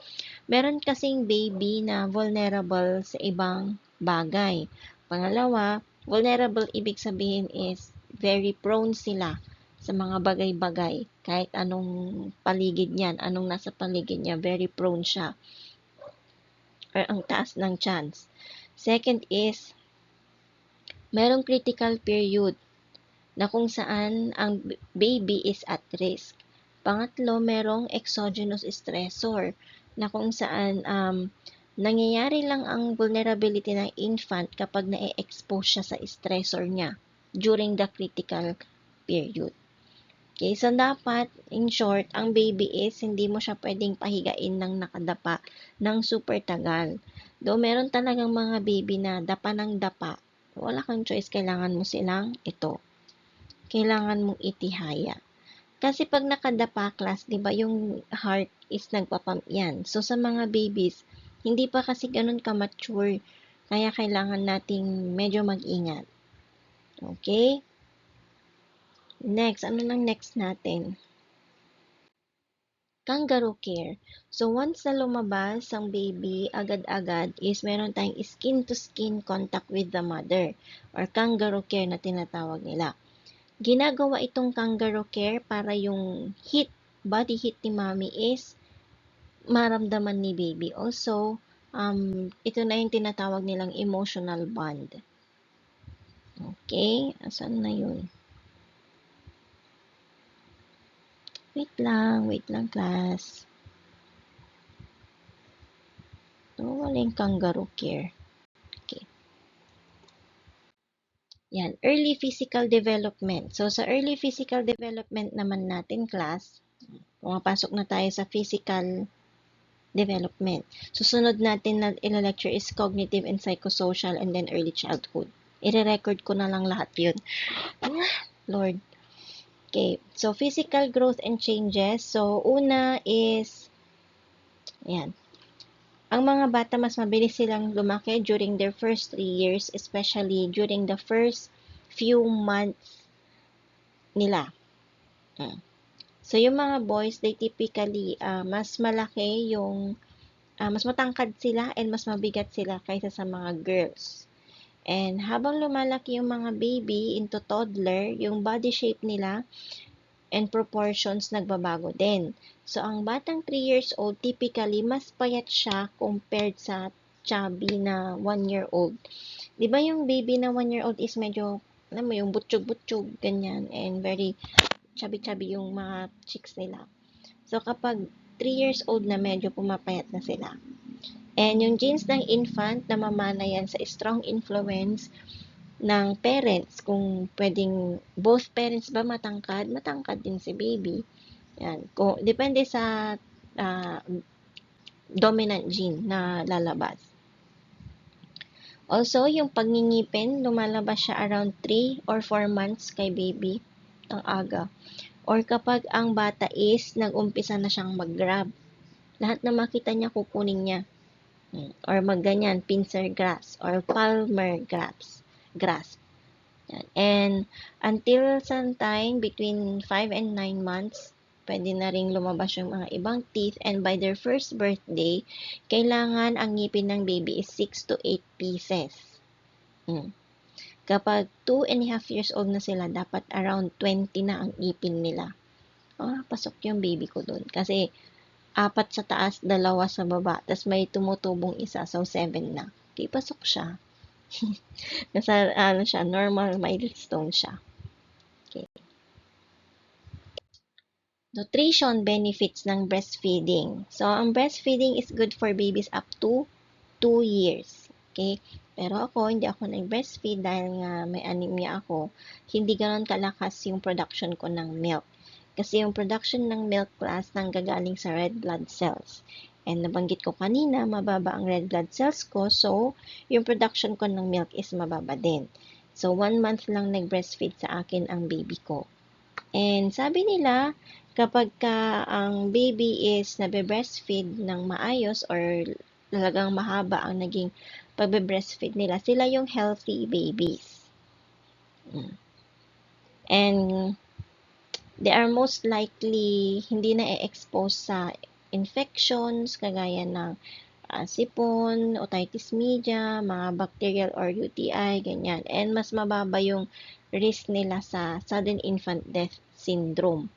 Speaker 1: meron kasing baby na vulnerable sa ibang bagay. Pangalawa, vulnerable ibig sabihin is very prone sila sa mga bagay-bagay. Kahit anong paligid niyan, anong nasa paligid niya, very prone siya. Or ang taas ng chance. Second is, merong critical period na kung saan ang baby is at risk. Pangatlo, merong exogenous stressor na kung saan nangyayari lang ang vulnerability ng infant kapag na-expose siya sa stressor niya during the critical period. Okay, so dapat, in short, ang baby is hindi mo siya pwedeng pahigain ng nakadapa ng super tagal. Though meron talagang mga baby na dapa ng dapa, wala kang choice, kailangan mo silang kailangan mong itihaya. Kasi pag nakadapa class, di ba yung heart is nagpapump yan. So sa mga babies, hindi pa kasi ganun ka-mature, kaya kailangan nating medyo mag-ingat. Okay? Next, ano lang next natin? Kangaroo care. So, once na lumabas ang baby, agad-agad is meron tayong skin-to-skin contact with the mother or kangaroo care na tinatawag nila. Ginagawa itong kangaroo care para yung body heat ni mommy is maramdaman ni baby. Also, ito na yung tinatawag nilang emotional bond. Okay? Asan na yun? Wait lang class. Wala yung kangaroo care. Okay. Yan, early physical development. So, sa early physical development naman natin, class, pumapasok na tayo sa physical development. Susunod natin na ila-lecture is cognitive and psychosocial and then early childhood. I-record ko na lang lahat yun. Lord. Okay, so physical growth and changes. So, una is, ayan, ang mga bata mas mabilis silang lumaki during their first 3 years, especially during the first few months nila. So, yung mga boys, they typically, mas malaki yung, mas matangkad sila and mas mabigat sila kaysa sa mga girls. And habang lumalaki yung mga baby into toddler, yung body shape nila and proportions nagbabago din. So, ang batang 3 years old, typically, mas payat siya compared sa chubby na 1 year old. Di ba yung baby na 1 year old is medyo, alam mo, yung butchog-butchog, ganyan, and very chubby-chubby yung mga cheeks nila. So, kapag 3 years old na, medyo pumapayat na sila. And yung genes ng infant, namamana yan sa strong influence ng parents. Kung pwedeng both parents ba matangkad, matangkad din si baby. Yan. Kung, depende sa dominant gene na lalabas. Also, yung pagngingipin, lumalabas siya around 3 or 4 months kay baby. Ang aga. Or kapag ang bata is nag-umpisa na siyang mag-grab. Lahat na makita niya, kukunin niya. Or magganyan, pincer grasp or palmer grasp. And until sometime between 5 and 9 months, pwede na ring lumabas yung mga ibang teeth, and by their first birthday, kailangan ang ngipin ng baby is 6 to 8 pieces. Kapag 2.5 years old na sila, dapat around 20 na ang ngipin nila. Pasok yung baby ko dun. Kasi 4 sa taas, 2 sa baba, tas may tumutubong isa, so 7 na. Okay, pasok siya. Nasa, siya, normal milestone siya. Okay. Nutrition benefits ng breastfeeding. So, ang breastfeeding is good for babies up to 2 years. Okay? Pero ako, hindi ako nag-breastfeed dahil nga may anemia ako. Hindi ganoon kalakas yung production ko ng milk. Kasi yung production ng milk class nanggagaling sa red blood cells. And nabanggit ko kanina, mababa ang red blood cells ko. So, yung production ko ng milk is mababa din. So, 1 month lang nag-breastfeed sa akin ang baby ko. And sabi nila, kapag ang baby is nabe-breastfeed ng maayos or talagang mahaba ang naging pagbe-breastfeed nila, sila yung healthy babies. And they are most likely hindi na-expose sa infections kagaya ng sipon, otitis media, mga bacterial or UTI, ganyan. And mas mababa yung risk nila sa sudden infant death syndrome.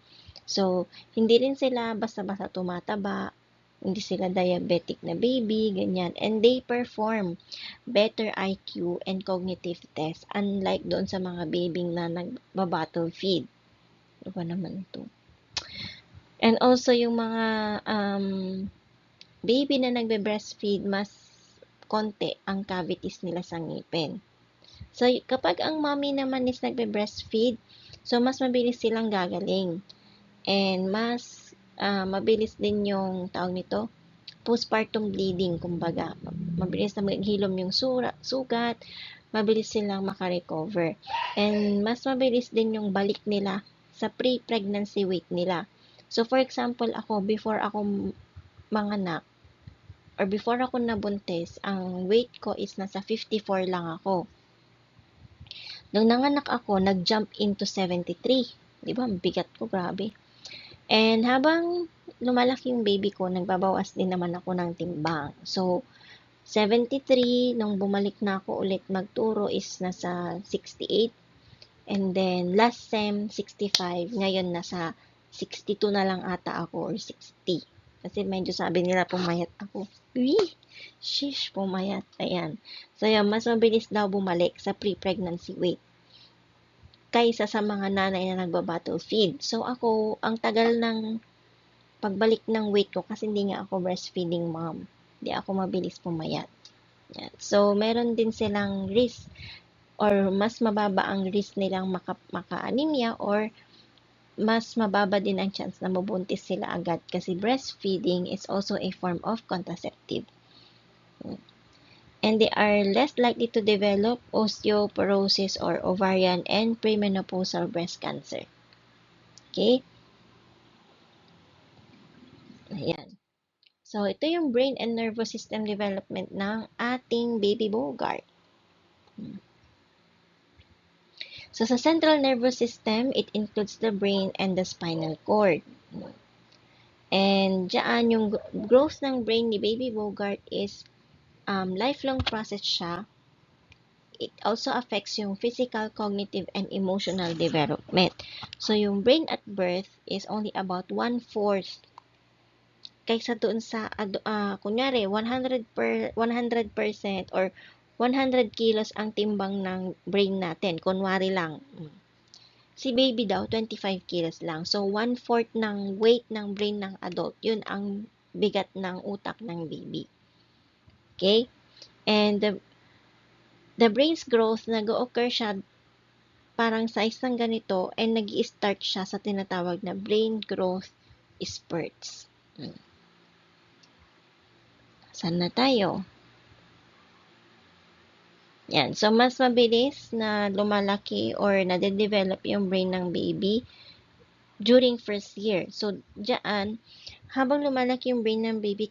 Speaker 1: So, hindi rin sila basta-basta tumataba, hindi sila diabetic na baby, ganyan. And they perform better IQ and cognitive tests unlike doon sa mga baby na nagba-bottle feed. Ano ba naman ito? And also, yung mga baby na nagbe-breastfeed, mas konti ang cavities nila sa ngipin. So, kapag ang mommy naman is nagbe-breastfeed, so mas mabilis silang gagaling. And mas mabilis din yung tawag nito, postpartum bleeding, kumbaga. Mabilis na maghilom yung sugat, mabilis silang makarecover. And mas mabilis din yung balik nila sa pre-pregnancy weight nila. So, for example, ako, before ako manganak, or before ako nabuntis, ang weight ko is nasa 54 lang ako. Nung nanganak ako, nag-jump into 73. Di ba? Bigat ko, grabe. And habang lumalaki yung baby ko, nagbabawas din naman ako ng timbang. So, 73, nung bumalik na ako ulit magturo is nasa 68. And then, last sem, 65. Ngayon, nasa 62 na lang ata ako or 60. Kasi medyo sabi nila pumayat ako. Uy! Shish, pumayat. Ayan. So, yan, mas mabilis daw bumalik sa pre-pregnancy weight kaysa sa mga nanay na nagba-bottle feed. So, ako, ang tagal ng pagbalik ng weight ko kasi hindi nga ako breastfeeding mom. Hindi ako mabilis pumayat. Yan. So, meron din silang risk or mas mababa ang risk nilang maka-anemia or mas mababa din ang chance na mabuntis sila agad kasi breastfeeding is also a form of contraceptive. And they are less likely to develop osteoporosis or ovarian and premenopausal breast cancer. Okay? Ayan. So, ito yung brain and nervous system development ng ating baby Bogart. So, sa central nervous system, it includes the brain and the spinal cord. And dyan, yung growth ng brain ni baby Bogart is lifelong process siya. It also affects yung physical, cognitive, and emotional development. So, yung brain at birth is only about 1/4 kaysa doon sa, kunyari, 100% or 100 kilos ang timbang ng brain natin. Kunwari lang. Si baby daw, 25 kilos lang. So, 1/4 ng weight ng brain ng adult, yun ang bigat ng utak ng baby. Okay? And the brain's growth, nag-occur siya parang size ng ganito and nag-i-start siya sa tinatawag na brain growth spurts. Saan na tayo? Yan. So, mas mabilis na lumalaki or nade-develop yung brain ng baby during first year. So, diyan, habang lumalaki yung brain ng baby,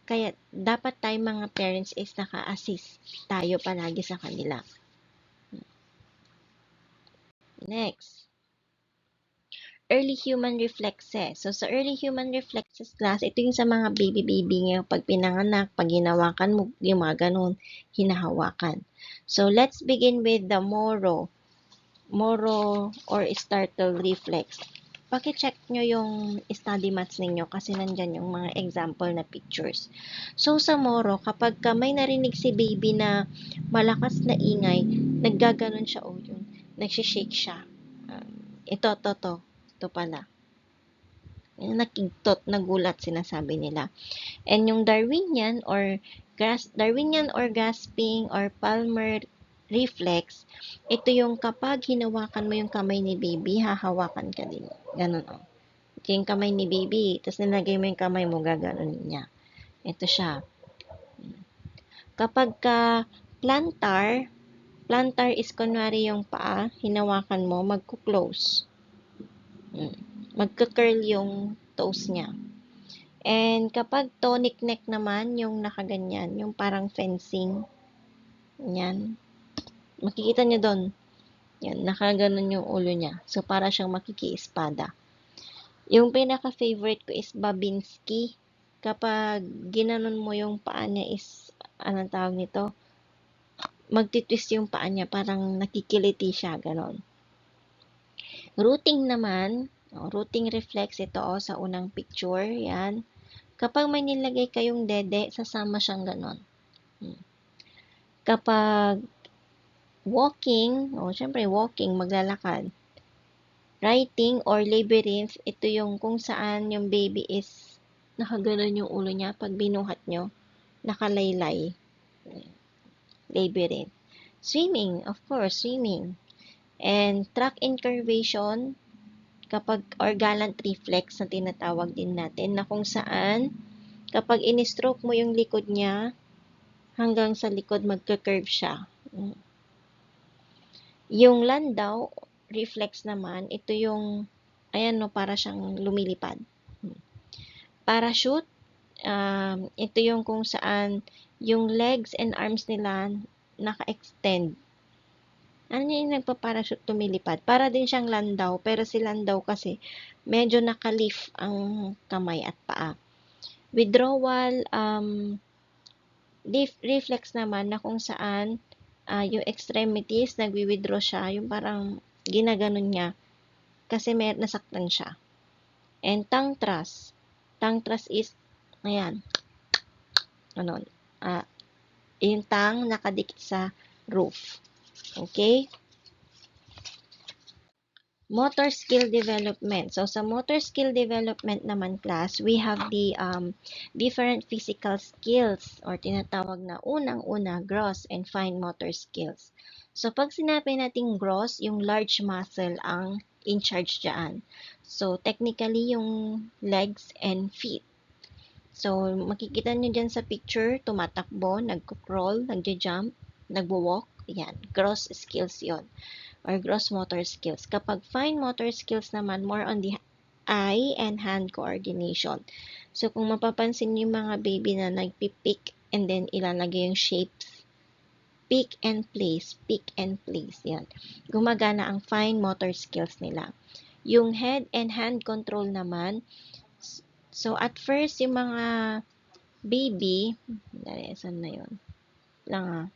Speaker 1: kaya dapat tayo mga parents is naka-assist tayo palagi sa kanila. Next. Early human reflexes. So, sa early human reflexes class, ito yung sa mga baby-baby ngayon. Pag pinanganak, pag hinawakan mo, yung mga ganun, hinahawakan. So, let's begin with the moro or startle reflex. paki-check nyo yung study mats ninyo kasi nandyan yung mga example na pictures. So, sa Moro, kapag may narinig si baby na malakas na ingay, naggaganon siya o yun, nagsishake siya. Ito pala. Nakigtot, nagulat, sinasabi nila. And yung Darwinian or gasping or palmar reflex, ito yung kapag hinawakan mo yung kamay ni baby, hahawakan ka din. Ganun, oh. Ito yung kamay ni baby, tapos nilagay mo yung kamay mo, gaganon niya. Ito siya. Kapag plantar is kunwari yung paa, hinawakan mo, magko-close. Magka-curl yung toes niya. And kapag tonic neck naman, yung nakaganyan, yung parang fencing, yan. Makikita nyo doon. Yan, nakaganon yung ulo niya. So, para siyang makikiespada. Yung pinaka-favorite ko is Babinski. Kapag ginanon mo yung paa niya is, anong tawag nito? Magtitwist yung paa niya, parang nakikiliti siya, ganon. Rooting naman, rooting reflex ito sa unang picture, yan. Kapag may nilagay kayong dede, sasama siyang ganon. Kapag walking, syempre walking, maglalakad. Writing or labyrinth, ito yung kung saan yung baby is nakaganon yung ulo niya. Pag binuhat nyo, nakalaylay. Labyrinth. Swimming, of course, swimming. And track incurvation, or gallant reflex na tinatawag din natin, na kung saan, kapag in-stroke mo yung likod niya, hanggang sa likod magka-curve siya. Yung Landau reflex naman, ito yung, ayan no, para siyang lumilipad. Parachute, ito yung kung saan yung legs and arms nila naka-extend. Ano yung nagpa-parachute lumilipad? Para din siyang Landau, pero si Landau kasi medyo naka-lift ang kamay at paa. Withdrawal, reflex naman na kung saan yung extremities, nagwi-withdraw siya, yung parang ginaganon niya kasi may nasaktan siya. And tongue thrust. Tongue thrust is, ayan, yung tongue nakadikit sa roof. Okay? Motor skill development. So, sa motor skill development naman, class, we have the different physical skills or tinatawag na unang-una, gross and fine motor skills. So, pag sinabi natin gross, yung large muscle ang in charge dyan. So, technically, yung legs and feet. So, makikita nyo dyan sa picture, tumatakbo, nagko-crawl, nagja-jump, nagwo-walk. Yan, gross skills yon or gross motor skills. Kapag fine motor skills naman, more on the eye and hand coordination. So, kung mapapansin yung mga baby na nagpipick and then ilalagay yung shapes, pick and place, yan. Gumagana ang fine motor skills nila. Yung head and hand control naman, so at first, yung mga baby, saan na yun? Lang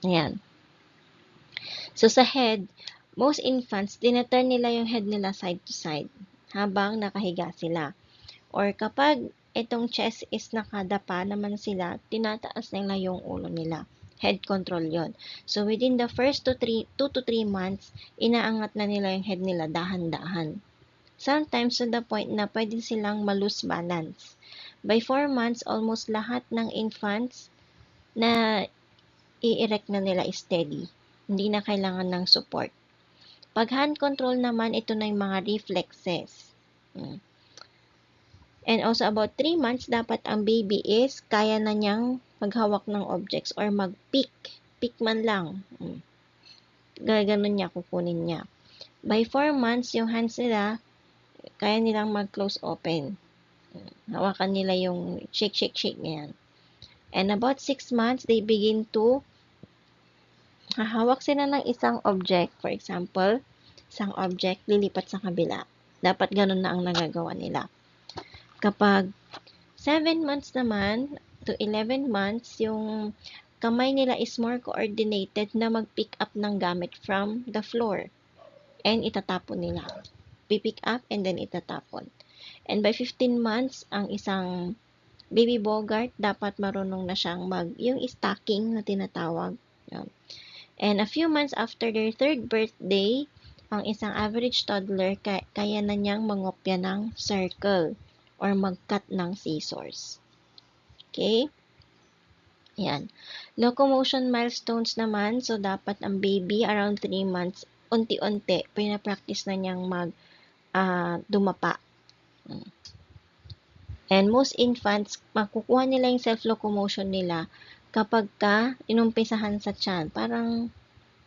Speaker 1: Ayan. So, sa head, most infants, tinaturn nila yung head nila side to side habang nakahiga sila. Or kapag itong chest is nakadapa naman sila, tinataas nila yung ulo nila. Head control yon. So, within the first 2 to 3 months, inaangat na nila yung head nila dahan-dahan. Sometimes to the point na pwede silang malose balance. By 4 months, almost lahat ng infants na i-erect na nila is steady. Hindi na kailangan ng support. Pag hand control naman, ito na yung mga reflexes. And also about 3 months, dapat ang baby is kaya na niyang maghawak ng objects or mag-pick. Pick man lang. Gaganon niya, kukunin niya. By 4 months, yung hands nila, kaya nilang mag-close open. Hawakan nila yung shake, shake, shake. Yan. And about 6 months, they begin to hahawak sila ng isang object. For example, isang object, lilipat sa kabila. Dapat ganun na ang nagagawa nila. Kapag 7 months naman to 11 months, yung kamay nila is more coordinated na mag-pick up ng gamit from the floor. And itatapon nila. Pipick up and then itatapon. And by 15 months, ang isang baby bogart, dapat marunong na siyang yung stacking na tinatawag. And a few months after their third birthday, ang isang average toddler, kaya na niyang mangopya ng circle or mag-cut ng scissors. Okay? Yan. Locomotion milestones naman, so dapat ang baby around 3 months, unti-unti, pinapractice na niyang dumapa. And most infants, makukuha nila yung self-locomotion nila kapag inumpisahan sa tiyan. Parang,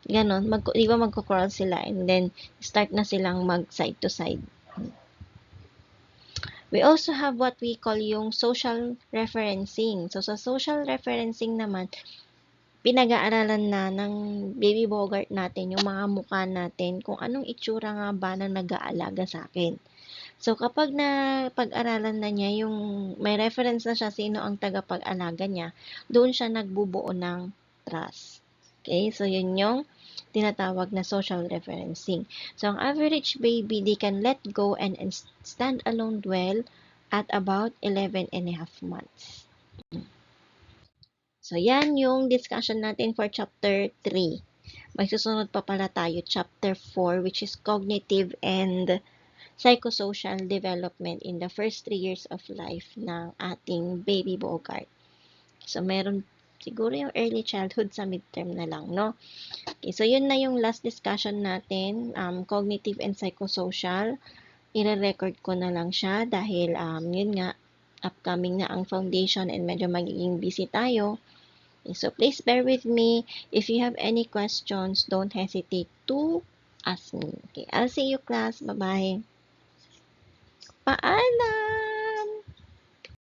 Speaker 1: ganon, di ba magko-crawl sila and then start na silang mag-side to side. We also have what we call yung social referencing. So, sa social referencing naman, pinag-aaralan na ng baby bogart natin, yung mga mukha natin, kung anong itsura nga ba ng nag-aalaga sa akin. So, kapag pag-aralan na niya, yung may reference na siya sino ang tagapag-alaga niya, doon siya nagbubuo ng trust. Okay? So, yun yung tinatawag na social referencing. So, ang average baby, they can let go and stand alone well at about 11 and a half months. So, yan yung discussion natin for chapter 3. May susunod pa pala tayo, chapter 4, which is cognitive and psychosocial development in the first 3 years of life ng ating baby bogart. So, meron siguro yung early childhood sa midterm na lang, no? Okay, so yun na yung last discussion natin, cognitive and psychosocial. I-record ko na lang siya dahil yun nga, upcoming na ang foundation and medyo magiging busy tayo. Okay, so please bear with me. If you have any questions, don't hesitate to ask me. Okay, I'll see you class. Bye-bye. Paalam!